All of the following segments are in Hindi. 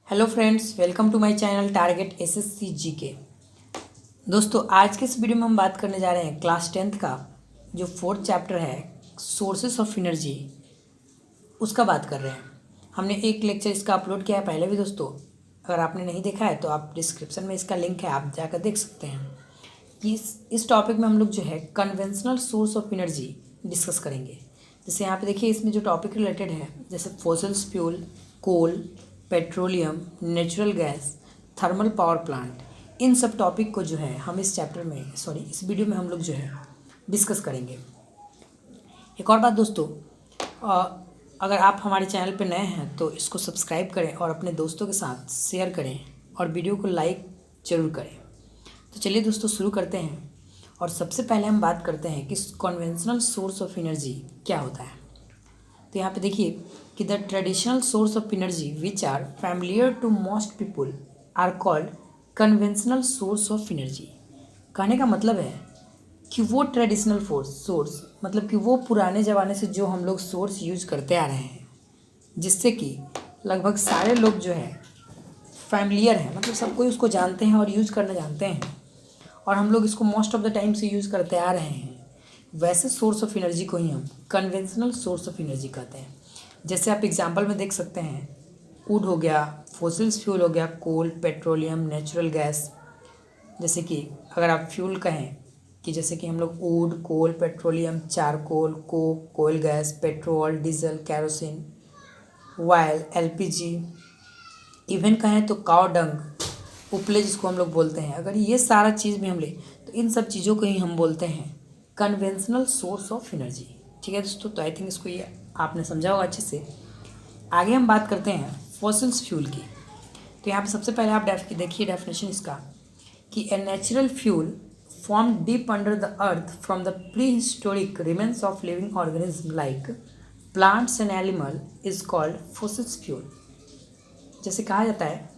Hello friends, welcome to my channel target SSC GK. दोस्तों, आज के इस वीडियो में हम बात करने जा रहे हैं क्लास 10th का जो 4th चैप्टर है सोर्सेस ऑफ एनर्जी, उसका बात कर रहे हैं। हमने एक लेक्चर इसका अपलोड किया है पहले भी दोस्तों। अगर आपने नहीं देखा है तो आप डिस्क्रिप्शन में इसका लिंक है, आप जाकर देख सकते हैं। इस टॉपिक में हम लोग जो है conventional source of energy discuss करेंगे। जैसे यहाँ पे देखिए, इसमें जो टॉपिक रिलेटेड है जैसे fossils fuel, coal, petroleum, natural gas, thermal power plant, इन सब टॉपिक को जो है हम इस इस वीडियो में हम लोग जो है डिस्कस करेंगे। एक और बात दोस्तों, अगर आप हमारे चैनल पर नए हैं तो इसको सब्सक्राइब करें और अपने दोस्तों के साथ शेयर करें और वीडियो को लाइक ज़रूर करें। तो चलिए दोस्तों, शुरू करते हैं। और सबसे पहले हम बात करते हैं कि कन्वेंशनल सोर्स ऑफ एनर्जी क्या होता है। तो यहाँ पे देखिए कि the traditional source of energy which are familiar to most people are called conventional source of energy. कहने का मतलब है कि वो ट्रेडिशनल सोर्स मतलब कि वो पुराने ज़माने से जो हम लोग सोर्स यूज करते आ रहे हैं, जिससे कि लगभग सारे लोग जो है फैमिलियर हैं, मतलब सब कोई उसको जानते हैं और यूज़ करना जानते हैं, और हम लोग इसको मोस्ट ऑफ द टाइम से यूज़ करते आ रहे हैं। वैसे सोर्स ऑफ एनर्जी को ही हम कन्वेंशनल सोर्स ऑफ एनर्जी कहते हैं। जैसे आप एग्जांपल में देख सकते हैं, वुड हो गया, फॉसिल्स फ्यूल हो गया, कोल, पेट्रोलियम, नेचुरल गैस। जैसे कि अगर आप फ्यूल कहें कि जैसे कि हम लोग wood, coal, petroleum, charcoal, coke, coal gas, petrol, diesel, kerosene, oil, LPG, even कहें तो काव डंग, उपले जिसको हम लोग बोलते हैं, अगर ये सारा चीज़ भी हम लें तो इन सब चीज़ों को ही हम बोलते हैं कन्वेंशनल सोर्स ऑफ एनर्जी। ठीक है दोस्तों, तो आई थिंक इसको ये आपने समझा होगा अच्छे से। आगे हम बात करते हैं फॉसिल्स फ्यूल की। तो यहाँ पे सबसे पहले आप देखिए डेफिनेशन इसका कि a natural fuel form deep under the earth from the pre historic remains of living organism like plants and animal is called fossils fuel. जैसे कहा जाता है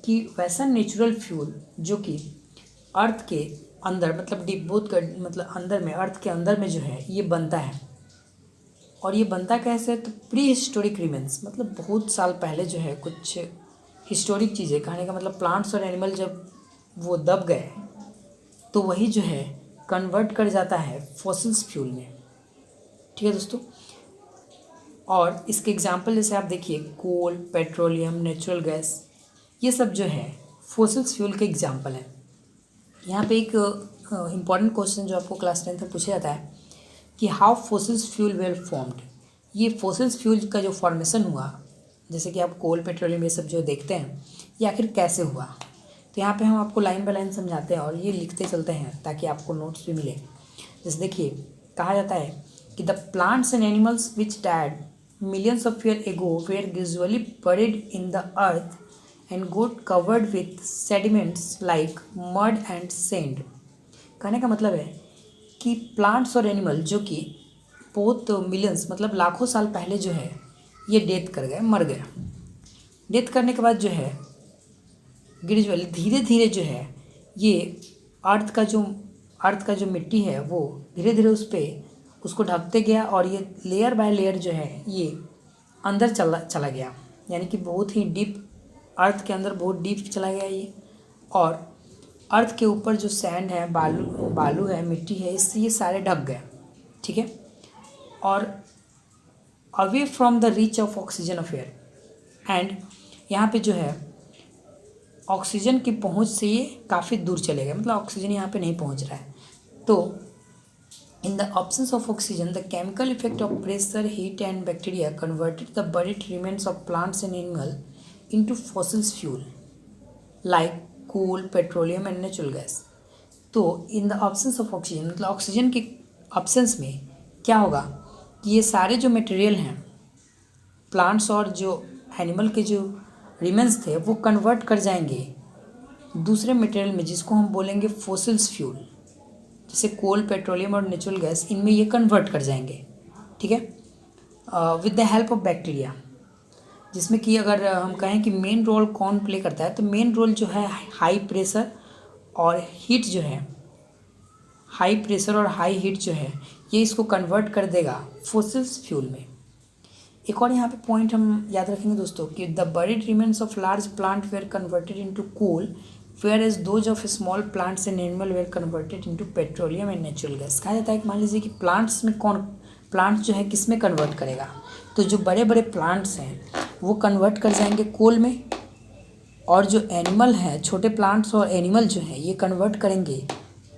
कि वैसा नेचुरल फ्यूल जो कि अर्थ के अंदर मतलब डीप बोथ का मतलब अंदर में, अर्थ के अंदर में जो है ये बनता है। और ये बनता कैसे, तो प्री हिस्टोरिक रिमेन्स मतलब बहुत साल पहले जो है कुछ हिस्टोरिक चीज़ें, कहने का मतलब प्लांट्स और एनिमल जब वो दब गए तो वही जो है कन्वर्ट कर जाता है फॉसिल्स फ्यूल में। ठीक है दोस्तों, और इसके एग्जाम्पल जैसे आप देखिए कोल, पेट्रोलियम, नेचुरल गैस, ये सब जो है फॉसिल्स फ्यूल के एग्जाम्पल हैं। यहाँ पे एक इम्पॉर्टेंट क्वेश्चन जो आपको क्लास 10th में पूछा जाता है कि how fossils fuel were formed. ये फॉसिल्स फ्यूल का जो फॉर्मेशन हुआ, जैसे कि आप कोल, पेट्रोलियम ये सब जो देखते हैं, ये आखिर कैसे हुआ। तो यहाँ पे हम आपको लाइन बाय लाइन समझाते हैं और ये लिखते चलते हैं ताकि आपको नोट्स भी मिले। जैसे देखिए, कहा जाता है कि the plants and animals which died millions of year ago were usually buried in the earth and got covered with sediments like mud and sand। कहने का मतलब है कि प्लांट्स और एनिमल जो कि बहुत मिलियंस मतलब लाखों साल पहले जो है ये डेथ कर गए, मर गए। डेथ करने के बाद जो है ग्रेजुअली धीरे धीरे जो है ये अर्थ का जो मिट्टी है वो धीरे धीरे उसको ढकते गया और ये लेयर बाय लेयर जो है ये अंदर चला गया, यानी कि बहुत ही डीप, अर्थ के अंदर बहुत डीप चला गया ये। और अर्थ के ऊपर जो सैंड है, बालू है, मिट्टी है, इससे ये सारे ढक गए। ठीक है, और away from the reach of oxygen of air, and यहाँ पे जो है ऑक्सीजन की पहुँच से ये काफ़ी दूर चले गए, मतलब ऑक्सीजन यहाँ पे नहीं पहुँच रहा है। तो in the absence of oxygen, the chemical effect of pressure, heat and bacteria converted the buried remains of plants and animal into fossil fuel like coal, petroleum and natural gas। तो in the absence of oxygen मतलब ऑक्सीजन के absence में क्या होगा कि ये सारे जो मटेरियल हैं, प्लांट्स और जो एनिमल के जो रिमेन्स थे वो कन्वर्ट कर जाएंगे दूसरे मटेरियल में, जिसको हम बोलेंगे फॉसिल्स फ्यूल। जैसे कोल, पेट्रोलियम और नेचुरल गैस, इनमें ये कन्वर्ट कर जाएंगे। ठीक है, with the help of bacteria, जिसमें कि अगर हम कहें कि मेन रोल कौन प्ले करता है, तो मेन रोल जो है हाई प्रेशर और हीट जो है, हाई प्रेशर और हाई हीट जो है ये इसको कन्वर्ट कर देगा फॉसिल्स फ्यूल में। एक और यहाँ पे पॉइंट हम याद रखेंगे दोस्तों कि the buried remains of large plant were converted into coal, whereas those of small plants and animal were converted into petroleum and natural gas. कहा जाता है कि मान लीजिए कि प्लांट्स में प्लांट्स जो है किस में कन्वर्ट करेगा, तो जो बड़े बड़े प्लांट्स हैं वो कन्वर्ट कर जाएंगे कोल में, और जो एनिमल है, छोटे प्लांट्स और एनिमल जो है ये कन्वर्ट करेंगे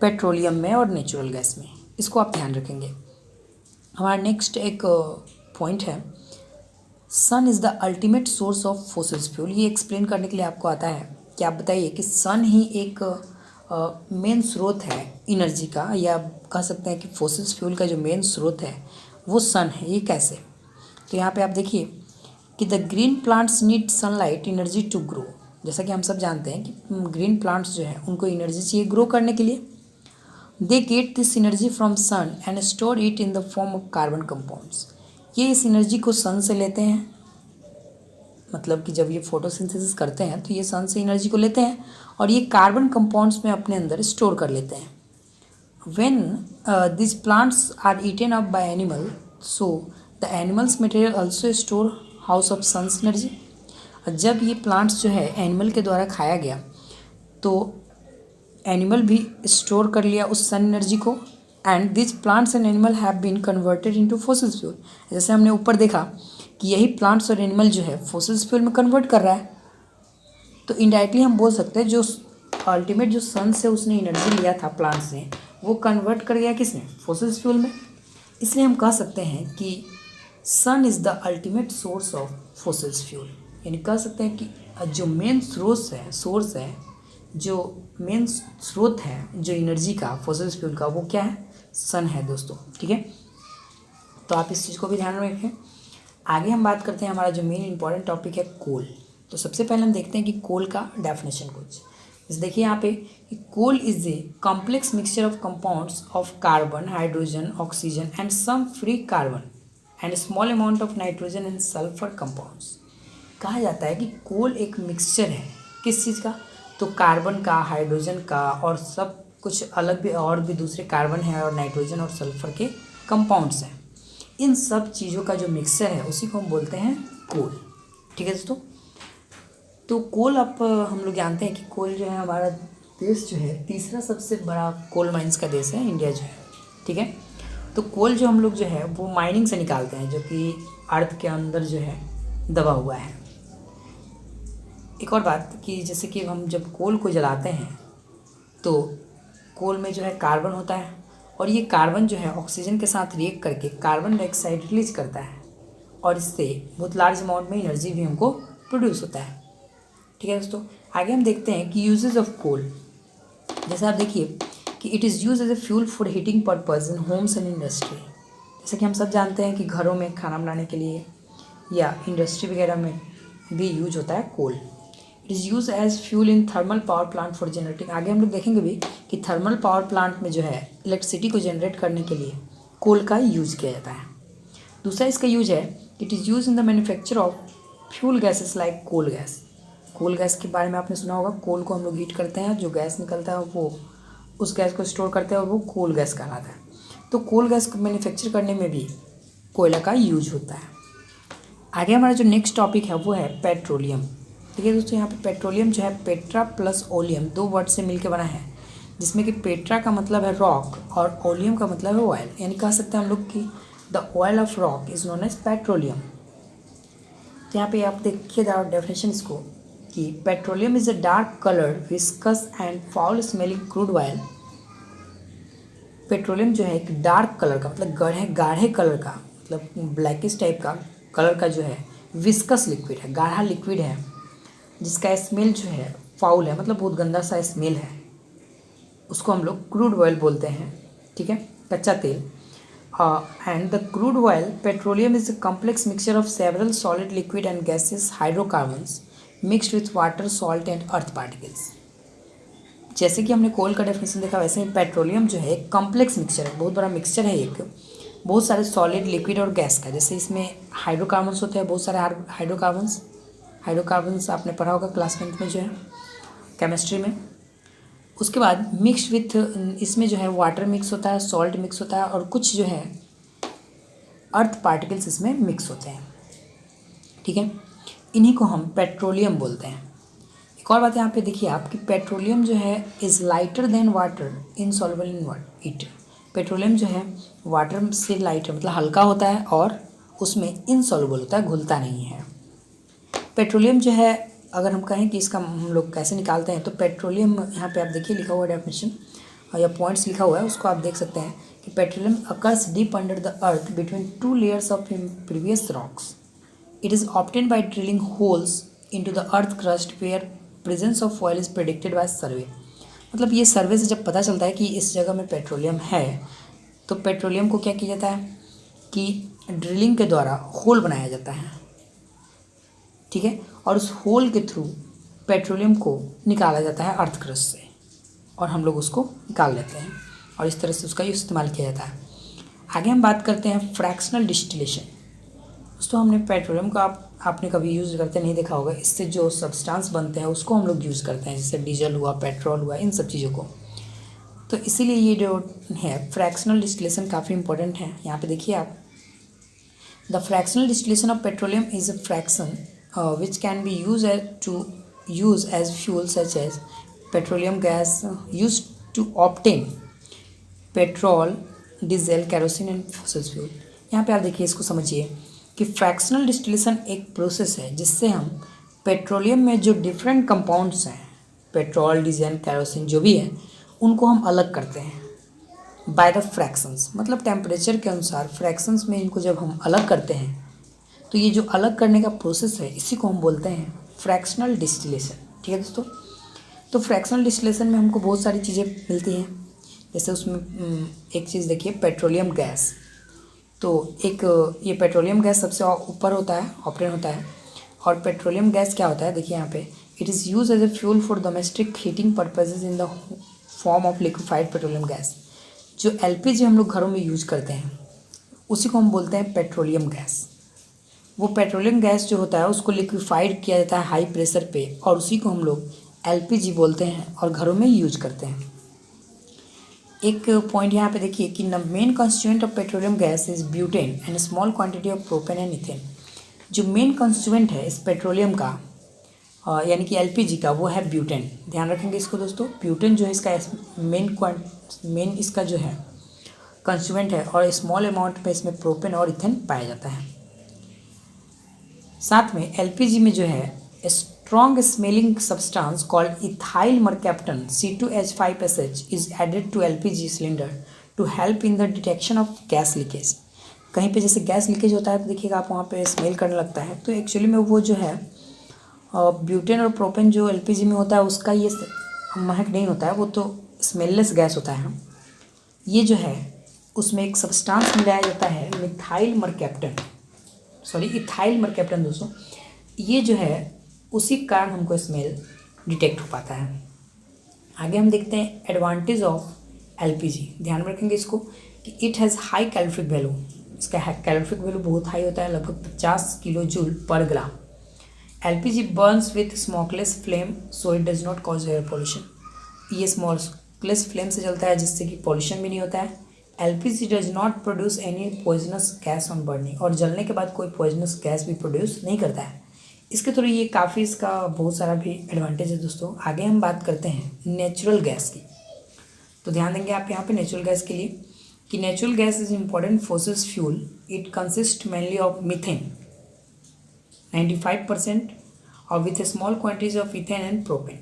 पेट्रोलियम में और नेचुरल गैस में। इसको आप ध्यान रखेंगे। हमारा नेक्स्ट एक पॉइंट है, sun is the ultimate source of fossils fuel. ये एक्सप्लेन करने के लिए आपको आता है कि आप बताइए कि सन ही एक मेन स्रोत है एनर्जी का, या कह सकते हैं कि फोसिल्स फ्यूल का जो मेन स्रोत है वो सन है। ये कैसे? तो यहाँ पे आप देखिए कि the green plants need sunlight energy to grow. जैसा कि हम सब जानते हैं कि ग्रीन प्लांट्स जो है उनको एनर्जी चाहिए ग्रो करने के लिए। They get this energy from sun and store it in the form of carbon compounds. ये इस एनर्जी को सन से लेते हैं, मतलब कि जब ये फोटोसिंथेसिस करते हैं तो ये सन से एनर्जी को लेते हैं और ये कार्बन कंपाउंड्स में अपने अंदर स्टोर कर लेते हैं। When this plants are eaten up by animal, so the animals material also store house of sun's energy. जब ये प्लांट्स जो है एनिमल के द्वारा खाया गया तो एनिमल भी स्टोर कर लिया उस सन एनर्जी को, and this plants and animal have been converted into fossils fuel. जैसे हमने ऊपर देखा कि यही प्लांट्स और एनिमल जो है फोसिल्स फ्यूल में कन्वर्ट कर रहा है, तो इनडायरेक्टली हम बोल सकते हैं जो अल्टीमेट जो सन से उसने एनर्जी लिया था प्लांट्स ने, वो कन्वर्ट कर गया किसने? फोसिल्स फ्यूल में। इसलिए हम कह सकते हैं कि sun is the ultimate source of fossils fuel. यानी कह सकते हैं कि जो मेन सोर्स है जो मेन स्रोत है जो एनर्जी का फोसिल्स फ्यूल का, वो क्या है? सन है दोस्तों। ठीक है, तो आप इस चीज़ को भी ध्यान में रखें। आगे हम बात करते हैं, हमारा जो मेन इंपॉर्टेंट टॉपिक है कोल। तो सबसे पहले हम देखते हैं कि कोल का डेफिनेशन कुछ। जैसे देखिए यहाँ पे कि coal is a complex mixture of compounds of carbon, hydrogen, oxygen and some free carbon and small amount of nitrogen and sulphur compounds. कहा जाता है कि कोल एक मिक्सचर है किस चीज़ का? तो कार्बन का, हाइड्रोजन का और सब कुछ अलग भी और भी दूसरे कार्बन है और नाइट्रोजन और सल्फर के कंपाउंड्स हैं। इन सब चीज़ों का जो मिक्सचर है उसी को हम बोलते हैं कोल। ठीक है दोस्तों, तो कोल आप हम लोग जानते हैं कि कोल जो है, हमारा देश जो है तीसरा सबसे बड़ा कोल माइंस का देश है इंडिया जो है। ठीक है, तो कोल जो हम लोग जो है वो माइनिंग से निकालते हैं, जो कि अर्थ के अंदर जो है दबा हुआ है। एक और बात कि जैसे कि हम जब कोल को जलाते हैं तो कोल में जो है कार्बन होता है, और ये कार्बन जो है ऑक्सीजन के साथ रिएक्ट करके कार्बन डाइऑक्साइड रिलीज करता है, और इससे बहुत लार्ज अमाउंट में एनर्जी भी हमको प्रोड्यूस होता है। ठीक है दोस्तों, आगे हम देखते हैं कि यूजेस ऑफ कोल। जैसे आप देखिए कि it is use as a fuel for heating purpose in homes and industry. जैसे कि हम सब जानते हैं कि घरों में खाना बनाने के लिए या इंडस्ट्री वगैरह में भी यूज होता है coal. It is use as fuel in thermal power plant for generating. आगे हम लोग देखेंगे भी कि थर्मल पावर प्लांट में जो है इलेक्ट्रिसिटी को जनरेट करने के लिए कोल का यूज किया जाता है। दूसरा इसका यूज है, it is use in the manufacture of fuel gases like coal gas. Coal gas के बारे में आपने सुना होगा, कोल को हम लोग हीट करते हैं, जो गैस निकलता है वो उस गैस को स्टोर करते हैं और वो कोल गैस कहलाता है। तो कोल गैस को मैन्युफैक्चर करने में भी कोयला का यूज होता है। आगे हमारा जो नेक्स्ट टॉपिक है वो है पेट्रोलियम। ठीक है दोस्तों, यहाँ पे पेट्रोलियम जो है पेट्रा प्लस ओलियम, दो वर्ड से मिलकर बना है, जिसमें कि पेट्रा का मतलब है रॉक और ओलियम का मतलब है ऑयल। यानी कह सकते हैं हम लोग कि the oil of rock is known as petroleum. तो यहाँ पे आप देखिए डेफिनेशन इसको कि petroleum is a dark coloured viscous and foul smelling crude oil. Petroleum जो है एक डार्क कलर का, मतलब गाढ़े कलर का, मतलब ब्लैकिश टाइप का कलर का जो है विस्कस लिक्विड है, गाढ़ा लिक्विड है, जिसका स्मेल जो है फाउल है, मतलब बहुत गंदा सा स्मेल है। उसको हम लोग क्रूड ऑयल बोलते हैं। ठीक है, कच्चा तेल। And the crude oil petroleum is a complex mixture of several solid, liquid and gases, hydrocarbons mixed with water, salt and earth particles. जैसे कि हमने कोल का डेफिनेशन देखा, वैसे ही पेट्रोलियम जो है एक कॉम्प्लेक्स मिक्सचर है, बहुत बड़ा मिक्सचर है, एक बहुत सारे सॉलिड, लिक्विड और गैस का। जैसे इसमें हाइड्रोकार्बन्स होते हैं, बहुत सारे हाइड्रोकार्बन्स आपने पढ़ा होगा क्लास 10th में जो है केमिस्ट्री में। उसके बाद मिक्स विथ, इसमें जो है वाटर मिक्स होता है, सॉल्ट मिक्स होता है और कुछ जो है अर्थ पार्टिकल्स इसमें मिक्स होते हैं। ठीक है। इन्हीं को हम पेट्रोलियम बोलते हैं। एक और बात यहाँ पे देखिए आप कि पेट्रोलियम जो है is lighter than water insoluble in it. Petroleum जो है वाटर से लाइटर मतलब हल्का होता है और उसमें इनसॉल्युबल होता है, घुलता नहीं है। पेट्रोलियम जो है अगर हम कहें कि इसका हम लोग कैसे निकालते हैं तो पेट्रोलियम यहाँ पे आप देखिए लिखा हुआ डेफिनेशन या पॉइंट्स लिखा हुआ है, उसको आप देख सकते हैं कि petroleum occurs deep under the earth between two layers of previous rocks. It is obtained by drilling holes into the earth crust where presence of oil is predicted by survey. मतलब ये सर्वे से जब पता चलता है कि इस जगह में पेट्रोलियम है तो पेट्रोलियम को क्या किया जाता है कि ड्रिलिंग के द्वारा होल बनाया जाता है, ठीक है, और उस होल के थ्रू पेट्रोलियम को निकाला जाता है अर्थ क्रस्ट से और हम लोग उसको निकाल लेते हैं और इस तरह से उसका इस्तेमाल किया जाता है। आगे हम बात करते हैं फ्रैक्शनल डिस्टिलेशन। दोस्तों हमने पेट्रोलियम का आपने कभी यूज़ करते नहीं देखा होगा, इससे जो सब्सटेंस बनते हैं उसको हम लोग यूज़ करते हैं, जैसे डीजल हुआ, पेट्रोल हुआ, इन सब चीज़ों को। तो इसीलिए ये जो है फ्रैक्शनल डिस्टिलेशन काफ़ी इंपॉर्टेंट है। यहाँ पे देखिए आप, the fractional distillation of petroleum is a fraction which can be used as fuel such as petroleum gas used to obtain petrol, diesel, kerosene and fossil fuel. यहाँ पे आप देखिए इसको समझिए कि फ्रैक्शनल डिस्टिलेशन एक प्रोसेस है जिससे हम पेट्रोलियम में जो डिफरेंट कंपाउंड्स हैं, पेट्रोल, डीजल, केरोसिन जो भी है, उनको हम अलग करते हैं बाय द फ्रैक्शंस। मतलब टेम्परेचर के अनुसार फ्रैक्शंस में इनको जब हम अलग करते हैं तो ये जो अलग करने का प्रोसेस है इसी को हम बोलते हैं फ्रैक्शनल डिस्टिलेशन, ठीक है दोस्तों। तो फ्रैक्शनल डिस्टिलेशन में हमको बहुत सारी चीज़ें मिलती हैं, जैसे उसमें एक चीज़ देखिए पेट्रोलियम गैस। तो एक ये पेट्रोलियम गैस सबसे ऊपर होता है, ऑप्टेन होता है। और पेट्रोलियम गैस क्या होता है देखिए यहाँ पे, it is use as a fuel for domestic heating purposes in the form of liquefied petroleum gas. जो एलपीजी हम लोग घरों में यूज करते हैं उसी को हम बोलते हैं पेट्रोलियम गैस। वो पेट्रोलियम गैस जो होता है उसको लिक्विफाइड किया जाता है हाई प्रेशर पे और उसी को हम लोग एलपीजी बोलते हैं और घरों में यूज करते हैं। एक पॉइंट यहाँ पे देखिए कि the main constituent of petroleum gas is butane and small quantity of propane and ethane. जो मेन कंस्टिट्यूएंट है इस पेट्रोलियम का यानी कि एलपीजी का वो है ब्यूटेन। ध्यान रखेंगे इसको दोस्तों, ब्यूटेन जो है इसका मेन इसका जो है कंस्टिट्यूएंट है और स्मॉल अमाउंट में इसमें प्रोपेन और इथेन पाया जाता है। साथ में एलपीजी में जो है strong smelling substance called ethyl mercaptan C2H5SH is added to LPG cylinder to help in the detection of gas leakage. कहीं पे जैसे गैस लीकेज होता है तो देखिएगा आप वहाँ पे स्मेल करने लगता है, तो एक्चुअली में वो जो है ब्यूटेन और प्रोपेन जो एलपीजी में होता है उसका ये महक नहीं होता है, वो तो स्मेललेस गैस होता है। ये जो है उसमें एक सब्सटेंस मिलाया जाता है इथाइल मरकैप्टन दोस्तों। ये जो है उसी कारण हमको स्मेल डिटेक्ट हो पाता है। आगे हम देखते हैं एडवांटेज ऑफ एलपीजी। ध्यान रखेंगे इसको कि it has high calorific value. इसका कैलोरीफिक वैल्यू बहुत हाई होता है, लगभग 50 किलो जूल पर ग्राम। LPG Burns with smokeless flame so it does not cause air pollution. ये स्मोकलेस फ्लेम से चलता है जिससे कि पॉल्यूशन भी नहीं होता है। LPG does not produce any poisonous gas on burning, और जलने के बाद कोई पॉइजनस गैस भी प्रोड्यूस नहीं करता है। इसके थ्रू ये काफ़ी इसका बहुत सारा भी एडवांटेज है दोस्तों। आगे हम बात करते हैं नेचुरल गैस की। तो ध्यान देंगे आप यहाँ पे नेचुरल गैस के लिए कि natural gas is important fossil fuel. It consist mainly of methane 95% और with A small quantities of ethane and propane.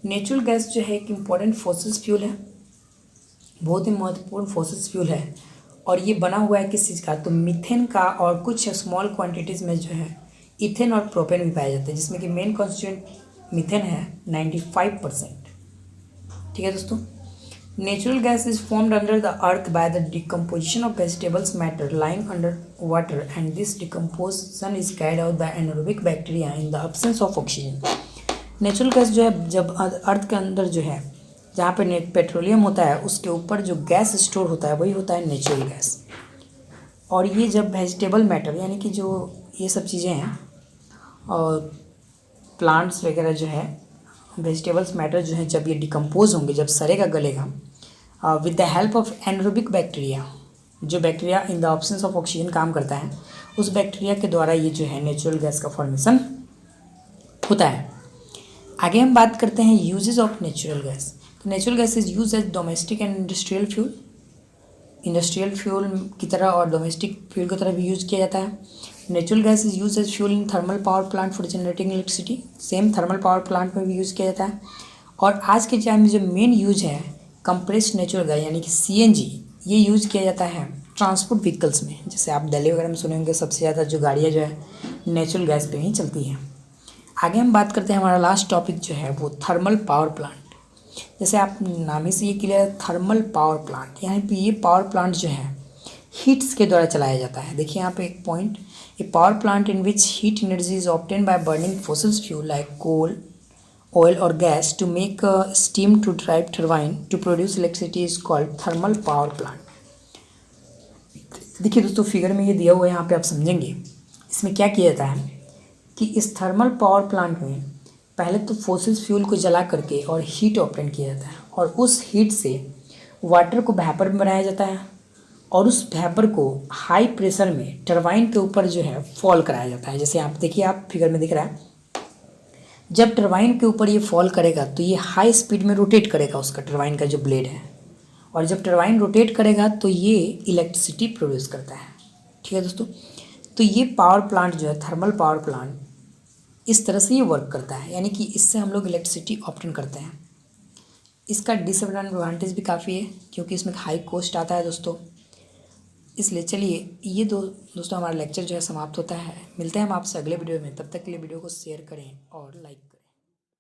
Natural gas जो है एक इम्पॉर्टेंट फॉसिल फ्यूल है, बहुत ही महत्वपूर्ण फॉसिल फ्यूल है, और ये बना हुआ है किस चीज़ का, तो मीथेन का, और कुछ स्मॉल क्वांटिटीज़ में जो है इथेन और प्रोपेन भी पाए जाते हैं, जिसमें कि मेन कॉन्स्टिट्यूएंट मीथेन है 95%। ठीक है दोस्तों। Natural gas is formed under the earth by the decomposition of vegetables matter lying under water and this decomposition is carried out by anaerobic bacteria in the absence of oxygen. Natural gas जो है जब अर्थ के अंदर जो है जहाँ पे पेट्रोलियम होता है उसके ऊपर जो गैस स्टोर होता है वही होता है नेचुरल गैस। और ये जब वेजिटेबल मैटर यानी कि जो ये सब चीज़ें हैं और प्लांट्स वगैरह जो है वेजिटेबल्स मैटर जो है जब ये डिकम्पोज होंगे, जब सड़ेगा गलेगा, with the help of anaerobic bacteria, जो bacteria in the absence of oxygen काम करता है, उस बैक्टीरिया के द्वारा ये जो है नेचुरल गैस का फॉर्मेशन होता है। आगे हम बात करते हैं यूजेस ऑफ नेचुरल गैस। तो natural gas is use as domestic and industrial fuel, industrial fuel की तरह और डोमेस्टिक फ्यूल की तरह भी यूज़ किया जाता है। Natural gas is use as fuel in thermal power plant for generating electricity, same thermal power plant में भी यूज़ किया जाता है। और आज के टाइम में जो मेन यूज है कंप्रेस्ड नेचुरल गैस यानी कि CNG, ये यूज़ किया जाता है ट्रांसपोर्ट व्हीकल्स में। जैसे आप दिल्ली वगैरह में सुने होंगे सबसे ज़्यादा जो गाड़ियाँ जो है नेचुरल गैस पे ही चलती हैं। आगे हम बात करते हैं, हमारा लास्ट टॉपिक जो है वो थर्मल पावर प्लांट। जैसे आप नाम ही से ये क्लियर है, थर्मल पावर प्लांट, यानी कि ये पावर प्लांट जो है हीट्स के द्वारा चलाया जाता है। देखिए यहाँ पे एक point, a power plant in which heat energy is obtain by burning fossils fuel like coal, oil और gas to make steam to drive turbine to produce electricity is called thermal power plant. देखिए दोस्तों फिगर में ये दिया हुआ है, यहाँ पे आप समझेंगे इसमें क्या किया जाता है कि इस थर्मल पावर प्लांट में पहले तो फॉसिल्स फ्यूल को जला करके और हीट ऑब्टेन किया जाता है और उस हीट से वाटर को वेपर में बनाया जाता है और उस वेपर को हाई प्रेशर में टरबाइन के ऊपर जो है फॉल कराया जाता है। जैसे आप देखिए, आप फिगर में दिख रहा है, जब टरबाइन के ऊपर ये फॉल करेगा तो ये हाई स्पीड में रोटेट करेगा उसका टरबाइन का जो ब्लेड है, और जब टरबाइन रोटेट करेगा तो ये इलेक्ट्रिसिटी प्रोड्यूस करता है। ठीक है दोस्तों, तो ये पावर प्लांट जो है थर्मल पावर प्लांट इस तरह से ये वर्क करता है, यानी कि इससे हम लोग इलेक्ट्रिसिटी ऑब्टेन करते हैं। इसका डिसएडवांटेज भी काफ़ी है क्योंकि इसमें हाई कॉस्ट आता है दोस्तों। इसलिए चलिए ये दोस्तों हमारा लेक्चर जो है समाप्त होता है। मिलते हैं हम आपसे अगले वीडियो में, तब तक के लिए वीडियो को शेयर करें और लाइक करें।